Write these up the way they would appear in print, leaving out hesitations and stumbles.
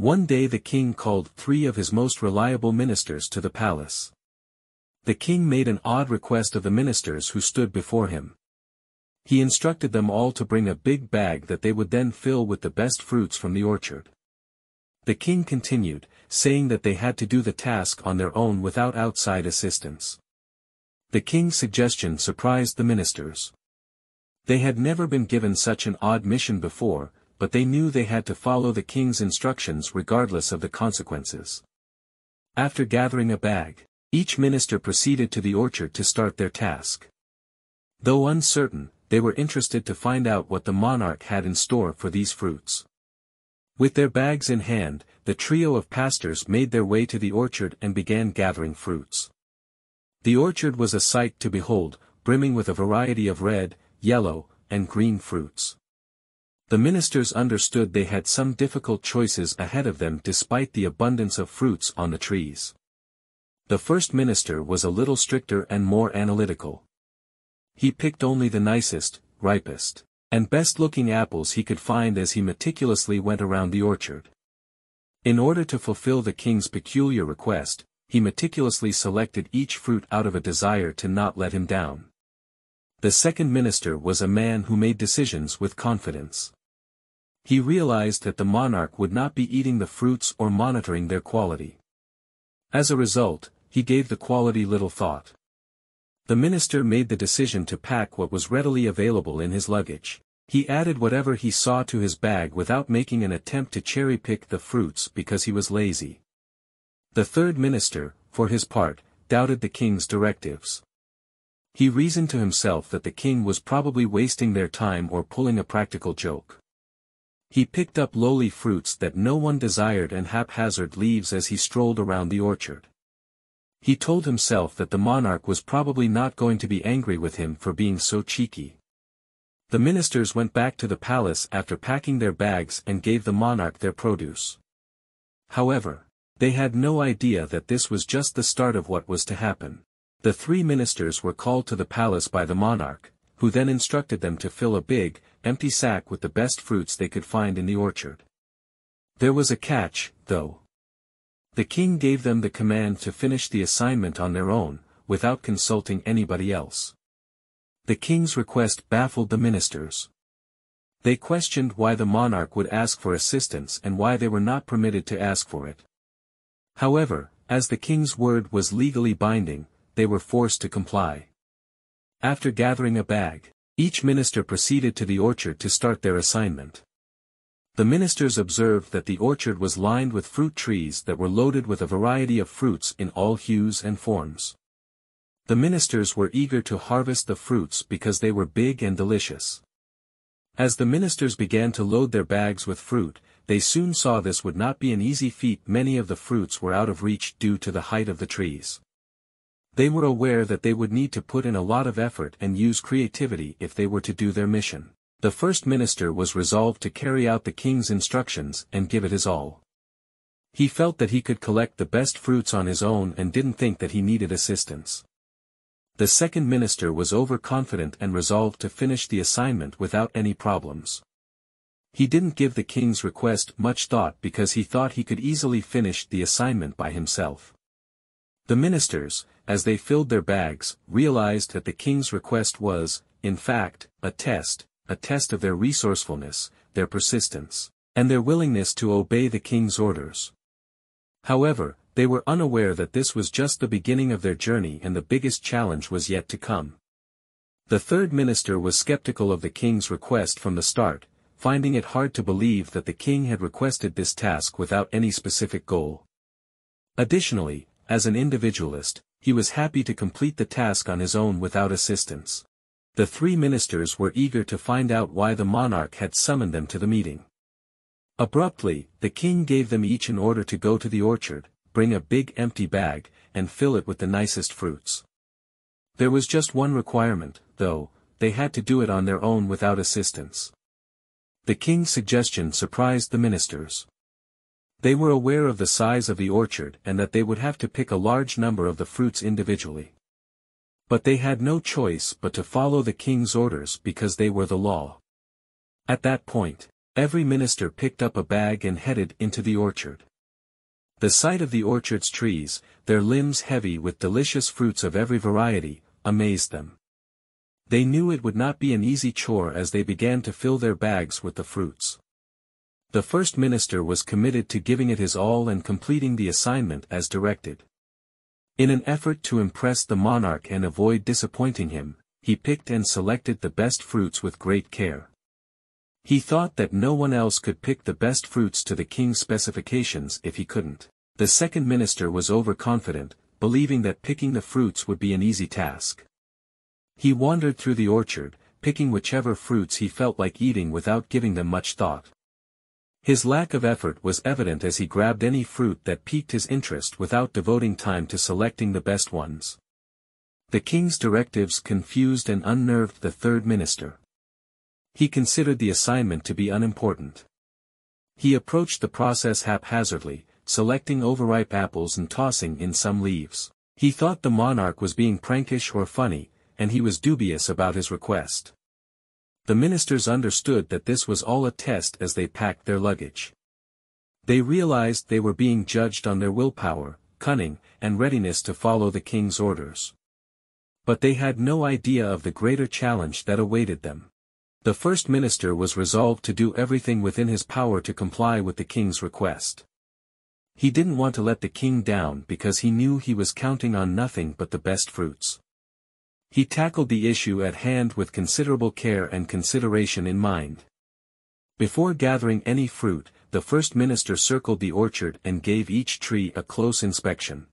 One day the king called 3 of his most reliable ministers to the palace. The king made an odd request of the ministers who stood before him. He instructed them all to bring a big bag that they would then fill with the best fruits from the orchard. The king continued, saying that they had to do the task on their own without outside assistance. The king's suggestion surprised the ministers. They had never been given such an odd mission before, but they knew they had to follow the king's instructions regardless of the consequences. After gathering a bag, each minister proceeded to the orchard to start their task. Though uncertain, they were interested to find out what the monarch had in store for these fruits. With their bags in hand, the trio of pastors made their way to the orchard and began gathering fruits. The orchard was a sight to behold, brimming with a variety of red, yellow, and green fruits. The ministers understood they had some difficult choices ahead of them despite the abundance of fruits on the trees. The first minister was a little stricter and more analytical. He picked only the nicest, ripest, and best-looking apples he could find as he meticulously went around the orchard. In order to fulfill the king's peculiar request, he meticulously selected each fruit out of a desire to not let him down. The second minister was a man who made decisions with confidence. He realized that the monarch would not be eating the fruits or monitoring their quality. As a result, he gave the quality little thought. The minister made the decision to pack what was readily available in his luggage. He added whatever he saw to his bag without making an attempt to cherry-pick the fruits because he was lazy. The third minister, for his part, doubted the king's directives. He reasoned to himself that the king was probably wasting their time or pulling a practical joke. He picked up lowly fruits that no one desired and haphazard leaves as he strolled around the orchard. He told himself that the monarch was probably not going to be angry with him for being so cheeky. The ministers went back to the palace after packing their bags and gave the monarch their produce. However, they had no idea that this was just the start of what was to happen. The 3 ministers were called to the palace by the monarch, who then instructed them to fill a big, empty sack with the best fruits they could find in the orchard. There was a catch, though. The king gave them the command to finish the assignment on their own, without consulting anybody else. The king's request baffled the ministers. They questioned why the monarch would ask for assistance and why they were not permitted to ask for it. However, as the king's word was legally binding, they were forced to comply. After gathering a bag, each minister proceeded to the orchard to start their assignment. The ministers observed that the orchard was lined with fruit trees that were loaded with a variety of fruits in all hues and forms. The ministers were eager to harvest the fruits because they were big and delicious. As the ministers began to load their bags with fruit, they soon saw this would not be an easy feat. Many of the fruits were out of reach due to the height of the trees. They were aware that they would need to put in a lot of effort and use creativity if they were to do their mission. The first minister was resolved to carry out the king's instructions and give it his all. He felt that he could collect the best fruits on his own and didn't think that he needed assistance. The second minister was overconfident and resolved to finish the assignment without any problems. He didn't give the king's request much thought because he thought he could easily finish the assignment by himself. The ministers, as they filled their bags, realized that the king's request was, in fact, a test of their resourcefulness, their persistence, and their willingness to obey the king's orders. However, they were unaware that this was just the beginning of their journey and the biggest challenge was yet to come. The third minister was skeptical of the king's request from the start, finding it hard to believe that the king had requested this task without any specific goal. Additionally, as an individualist, he was happy to complete the task on his own without assistance. The 3 ministers were eager to find out why the monarch had summoned them to the meeting. Abruptly, the king gave them each an order to go to the orchard, bring a big empty bag, and fill it with the nicest fruits. There was just one requirement, though: they had to do it on their own without assistance. The king's suggestion surprised the ministers. They were aware of the size of the orchard and that they would have to pick a large number of the fruits individually. But they had no choice but to follow the king's orders because they were the law. At that point, Every minister picked up a bag and headed into the orchard. The sight of the orchard's trees, their limbs heavy with delicious fruits of every variety, amazed them. They knew it would not be an easy chore as they began to fill their bags with the fruits. The first minister was committed to giving it his all and completing the assignment as directed. In an effort to impress the monarch and avoid disappointing him, he picked and selected the best fruits with great care. He thought that no one else could pick the best fruits to the king's specifications if he couldn't. The second minister was overconfident, believing that picking the fruits would be an easy task. He wandered through the orchard, picking whichever fruits he felt like eating without giving them much thought. His lack of effort was evident as he grabbed any fruit that piqued his interest without devoting time to selecting the best ones. The king's directives confused and unnerved the third minister. He considered the assignment to be unimportant. He approached the process haphazardly, selecting overripe apples and tossing in some leaves. He thought the monarch was being prankish or funny, and he was dubious about his request. The ministers understood that this was all a test as they packed their luggage. They realized they were being judged on their willpower, cunning, and readiness to follow the king's orders. But they had no idea of the greater challenge that awaited them. The first minister was resolved to do everything within his power to comply with the king's request. He didn't want to let the king down because he knew he was counting on nothing but the best fruits. He tackled the issue at hand with considerable care and consideration in mind. Before gathering any fruit, the first minister circled the orchard and gave each tree a close inspection.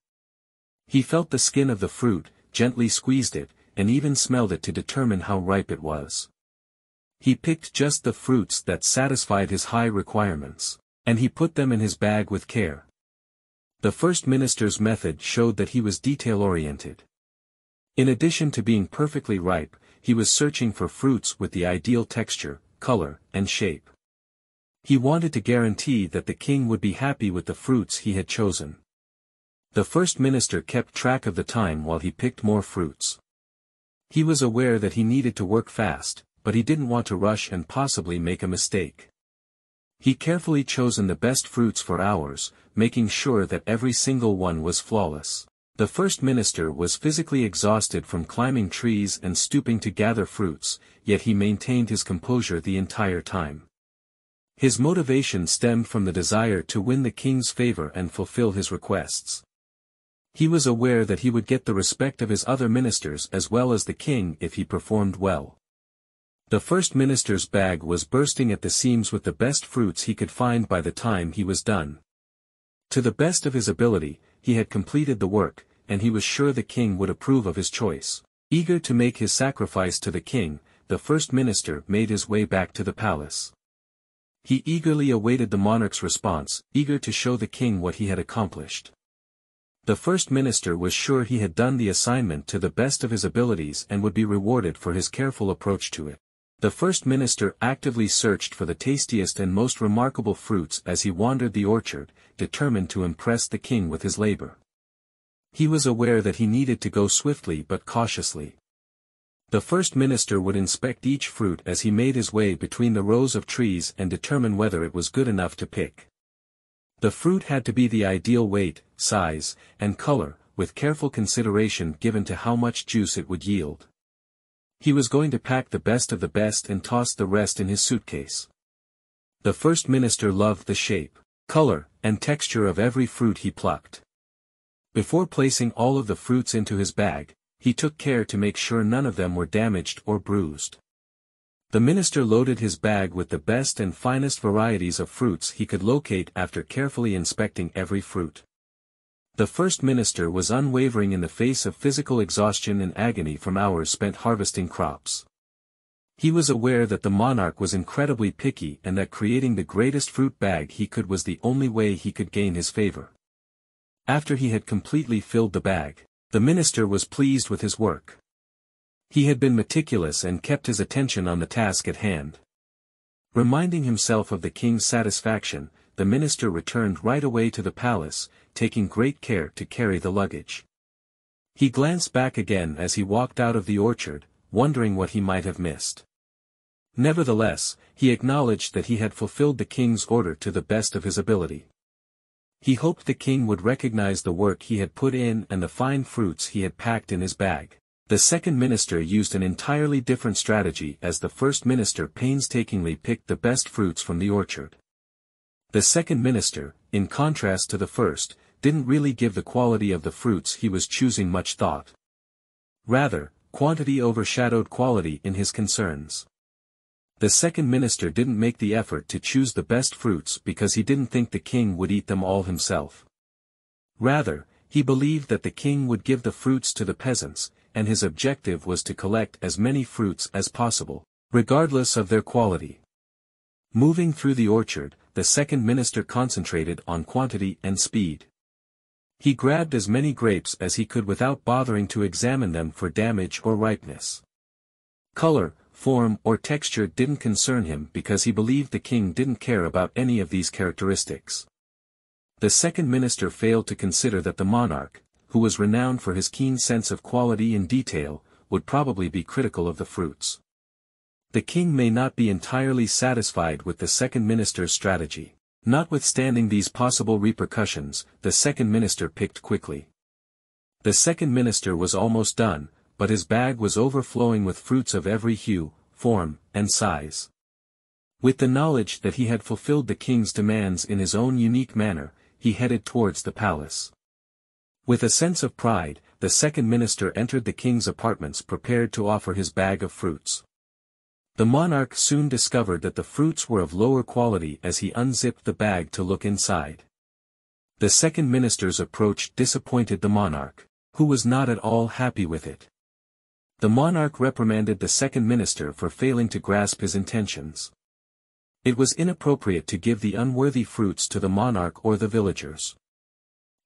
He felt the skin of the fruit, gently squeezed it, and even smelled it to determine how ripe it was. He picked just the fruits that satisfied his high requirements, and he put them in his bag with care. The first minister's method showed that he was detail-oriented. In addition to being perfectly ripe, he was searching for fruits with the ideal texture, color, and shape. He wanted to guarantee that the king would be happy with the fruits he had chosen. The first minister kept track of the time while he picked more fruits. He was aware that he needed to work fast, but he didn't want to rush and possibly make a mistake. He carefully chosen the best fruits for hours, making sure that every single one was flawless. The first minister was physically exhausted from climbing trees and stooping to gather fruits, yet he maintained his composure the entire time. His motivation stemmed from the desire to win the king's favor and fulfill his requests. He was aware that he would get the respect of his other ministers as well as the king if he performed well. The first minister's bag was bursting at the seams with the best fruits he could find by the time he was done. To the best of his ability, he had completed the work, and he was sure the king would approve of his choice. Eager to make his sacrifice to the king, the first minister made his way back to the palace. He eagerly awaited the monarch's response, eager to show the king what he had accomplished. The first minister was sure he had done the assignment to the best of his abilities and would be rewarded for his careful approach to it. The first minister actively searched for the tastiest and most remarkable fruits as he wandered the orchard, determined to impress the king with his labor. He was aware that he needed to go swiftly but cautiously. The first minister would inspect each fruit as he made his way between the rows of trees and determine whether it was good enough to pick. The fruit had to be the ideal weight, size, and color, with careful consideration given to how much juice it would yield. He was going to pack the best of the best and toss the rest in his suitcase. The first minister loved the shape, color, and texture of every fruit he plucked. Before placing all of the fruits into his bag, he took care to make sure none of them were damaged or bruised. The minister loaded his bag with the best and finest varieties of fruits he could locate after carefully inspecting every fruit. The first minister was unwavering in the face of physical exhaustion and agony from hours spent harvesting crops. He was aware that the monarch was incredibly picky and that creating the greatest fruit bag he could was the only way he could gain his favor. After he had completely filled the bag, the minister was pleased with his work. He had been meticulous and kept his attention on the task at hand. Reminding himself of the king's satisfaction, the minister returned right away to the palace, taking great care to carry the luggage. He glanced back again as he walked out of the orchard, wondering what he might have missed. Nevertheless, he acknowledged that he had fulfilled the king's order to the best of his ability. He hoped the king would recognize the work he had put in and the fine fruits he had packed in his bag. The second minister used an entirely different strategy as the first minister painstakingly picked the best fruits from the orchard. The second minister, in contrast to the first, didn't really give the quality of the fruits he was choosing much thought. Rather, quantity overshadowed quality in his concerns. The second minister didn't make the effort to choose the best fruits because he didn't think the king would eat them all himself. Rather, he believed that the king would give the fruits to the peasants, and his objective was to collect as many fruits as possible, regardless of their quality. Moving through the orchard, the second minister concentrated on quantity and speed. He grabbed as many grapes as he could without bothering to examine them for damage or ripeness. Color, form or texture didn't concern him because he believed the king didn't care about any of these characteristics. The second minister failed to consider that the monarch, who was renowned for his keen sense of quality and detail, would probably be critical of the fruits. The king may not be entirely satisfied with the second minister's strategy. Notwithstanding these possible repercussions, the second minister picked quickly. The second minister was almost done, but his bag was overflowing with fruits of every hue, form, and size. With the knowledge that he had fulfilled the king's demands in his own unique manner, he headed towards the palace. With a sense of pride, the second minister entered the king's apartments prepared to offer his bag of fruits. The monarch soon discovered that the fruits were of lower quality as he unzipped the bag to look inside. The second minister's approach disappointed the monarch, who was not at all happy with it. The monarch reprimanded the second minister for failing to grasp his intentions. It was inappropriate to give the unworthy fruits to the monarch or the villagers.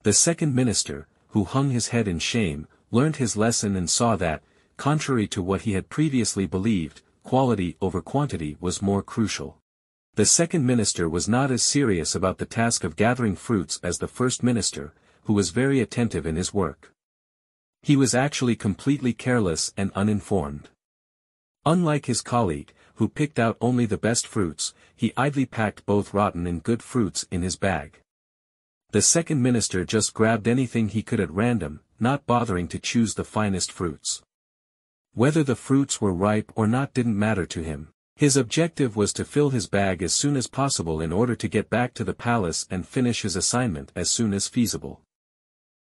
The second minister, who hung his head in shame, learned his lesson and saw that, contrary to what he had previously believed, quality over quantity was more crucial. The second minister was not as serious about the task of gathering fruits as the first minister, who was very attentive in his work. He was actually completely careless and uninformed. Unlike his colleague, who picked out only the best fruits, he idly packed both rotten and good fruits in his bag. The second minister just grabbed anything he could at random, not bothering to choose the finest fruits. Whether the fruits were ripe or not didn't matter to him. His objective was to fill his bag as soon as possible in order to get back to the palace and finish his assignment as soon as feasible.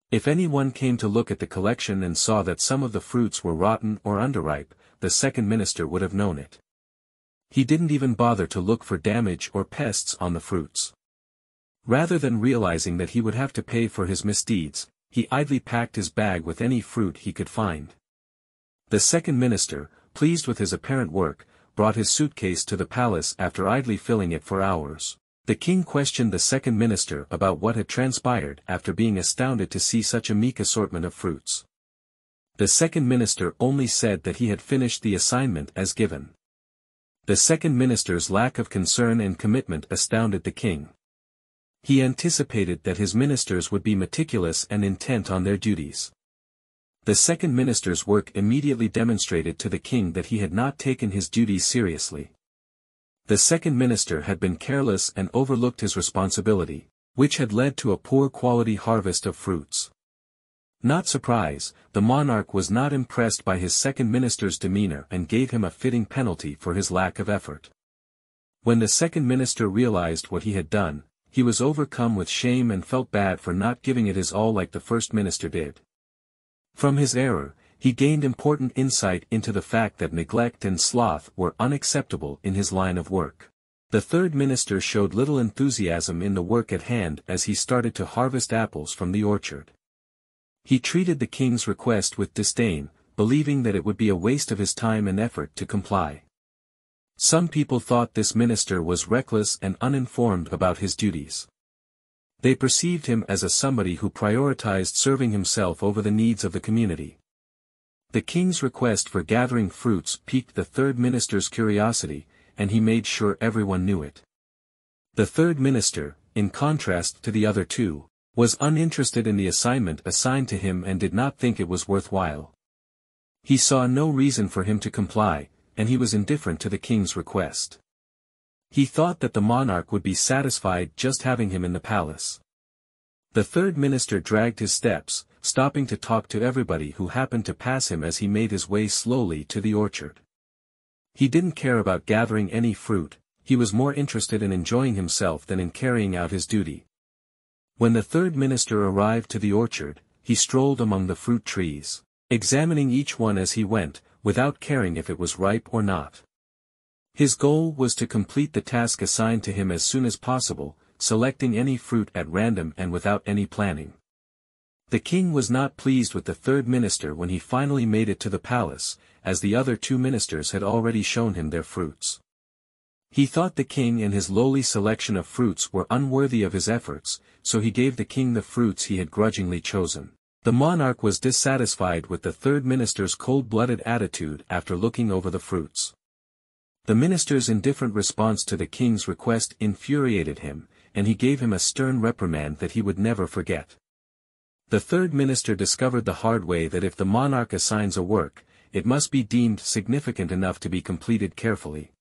If anyone came to look at the collection and saw that some of the fruits were rotten or underripe, the second minister would have known it. He didn't even bother to look for damage or pests on the fruits. Rather than realizing that he would have to pay for his misdeeds, he idly packed his bag with any fruit he could find. The second minister, pleased with his apparent work, brought his suitcase to the palace after idly filling it for hours. The king questioned the second minister about what had transpired after being astounded to see such a meek assortment of fruits. The second minister only said that he had finished the assignment as given. The second minister's lack of concern and commitment astounded the king. He anticipated that his ministers would be meticulous and intent on their duties. The second minister's work immediately demonstrated to the king that he had not taken his duties seriously. The second minister had been careless and overlooked his responsibility, which had led to a poor quality harvest of fruits. Not surprised, the monarch was not impressed by his second minister's demeanor and gave him a fitting penalty for his lack of effort. When the second minister realized what he had done, he was overcome with shame and felt bad for not giving it his all like the first minister did. From his error, he gained important insight into the fact that neglect and sloth were unacceptable in his line of work. The third minister showed little enthusiasm in the work at hand as he started to harvest apples from the orchard. He treated the king's request with disdain, believing that it would be a waste of his time and effort to comply. Some people thought this minister was reckless and uninformed about his duties. They perceived him as somebody who prioritized serving himself over the needs of the community. The king's request for gathering fruits piqued the third minister's curiosity, and he made sure everyone knew it. The third minister, in contrast to the other two, was uninterested in the assignment assigned to him and did not think it was worthwhile. He saw no reason for him to comply, and he was indifferent to the king's request. He thought that the monarch would be satisfied just having him in the palace. The third minister dragged his steps, stopping to talk to everybody who happened to pass him as he made his way slowly to the orchard. He didn't care about gathering any fruit, he was more interested in enjoying himself than in carrying out his duty. When the third minister arrived to the orchard, he strolled among the fruit trees, examining each one as he went, without caring if it was ripe or not. His goal was to complete the task assigned to him as soon as possible, selecting any fruit at random and without any planning. The king was not pleased with the third minister when he finally made it to the palace, as the other two ministers had already shown him their fruits. He thought the king and his lowly selection of fruits were unworthy of his efforts, so he gave the king the fruits he had grudgingly chosen. The monarch was dissatisfied with the third minister's cold-blooded attitude after looking over the fruits. The minister's indifferent response to the king's request infuriated him, and he gave him a stern reprimand that he would never forget. The third minister discovered the hard way that if the monarch assigns a work, it must be deemed significant enough to be completed carefully.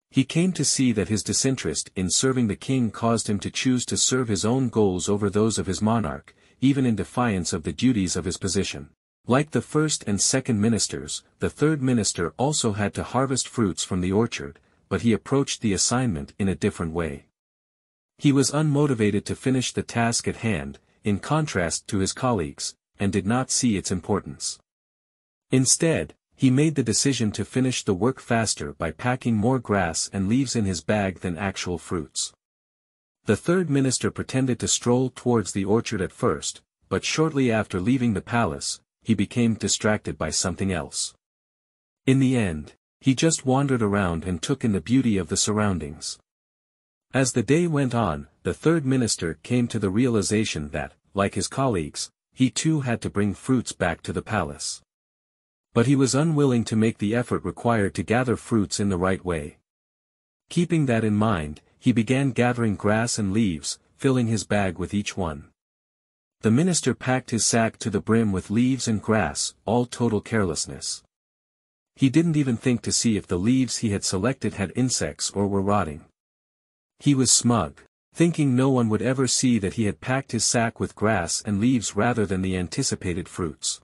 He came to see that his disinterest in serving the king caused him to choose to serve his own goals over those of his monarch, even in defiance of the duties of his position. Like the first and second ministers, the third minister also had to harvest fruits from the orchard, but he approached the assignment in a different way. He was unmotivated to finish the task at hand, in contrast to his colleagues, and did not see its importance. Instead, he made the decision to finish the work faster by packing more grass and leaves in his bag than actual fruits. The third minister pretended to stroll towards the orchard at first, but shortly after leaving the palace, he became distracted by something else. In the end, he just wandered around and took in the beauty of the surroundings. As the day went on, the third minister came to the realization that, like his colleagues, he too had to bring fruits back to the palace. But he was unwilling to make the effort required to gather fruits in the right way. Keeping that in mind, he began gathering grass and leaves, filling his bag with each one. The minister packed his sack to the brim with leaves and grass, all total carelessness. He didn't even think to see if the leaves he had selected had insects or were rotting. He was smug, thinking no one would ever see that he had packed his sack with grass and leaves rather than the anticipated fruits.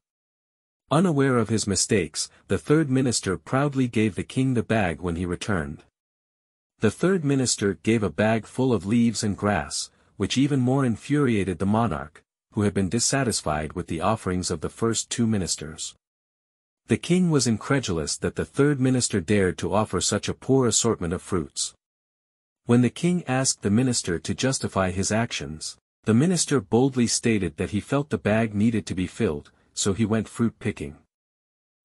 Unaware of his mistakes, the third minister proudly gave the king the bag when he returned. The third minister gave a bag full of leaves and grass, which even more infuriated the monarch, who had been dissatisfied with the offerings of the first two ministers. The king was incredulous that the third minister dared to offer such a poor assortment of fruits. When the king asked the minister to justify his actions, the minister boldly stated that he felt the bag needed to be filled, so he went fruit picking.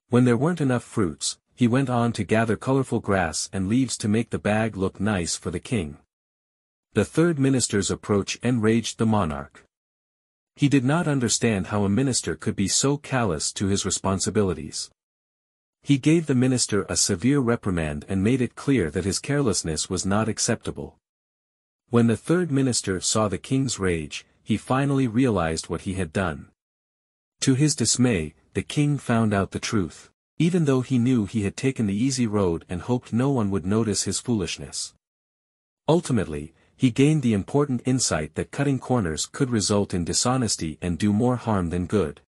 When there weren't enough fruits, he went on to gather colorful grass and leaves to make the bag look nice for the king. The third minister's approach enraged the monarch. He did not understand how a minister could be so callous to his responsibilities. He gave the minister a severe reprimand and made it clear that his carelessness was not acceptable. When the third minister saw the king's rage, he finally realized what he had done. To his dismay, the king found out the truth, even though he knew he had taken the easy road and hoped no one would notice his foolishness. Ultimately, he gained the important insight that cutting corners could result in dishonesty and do more harm than good.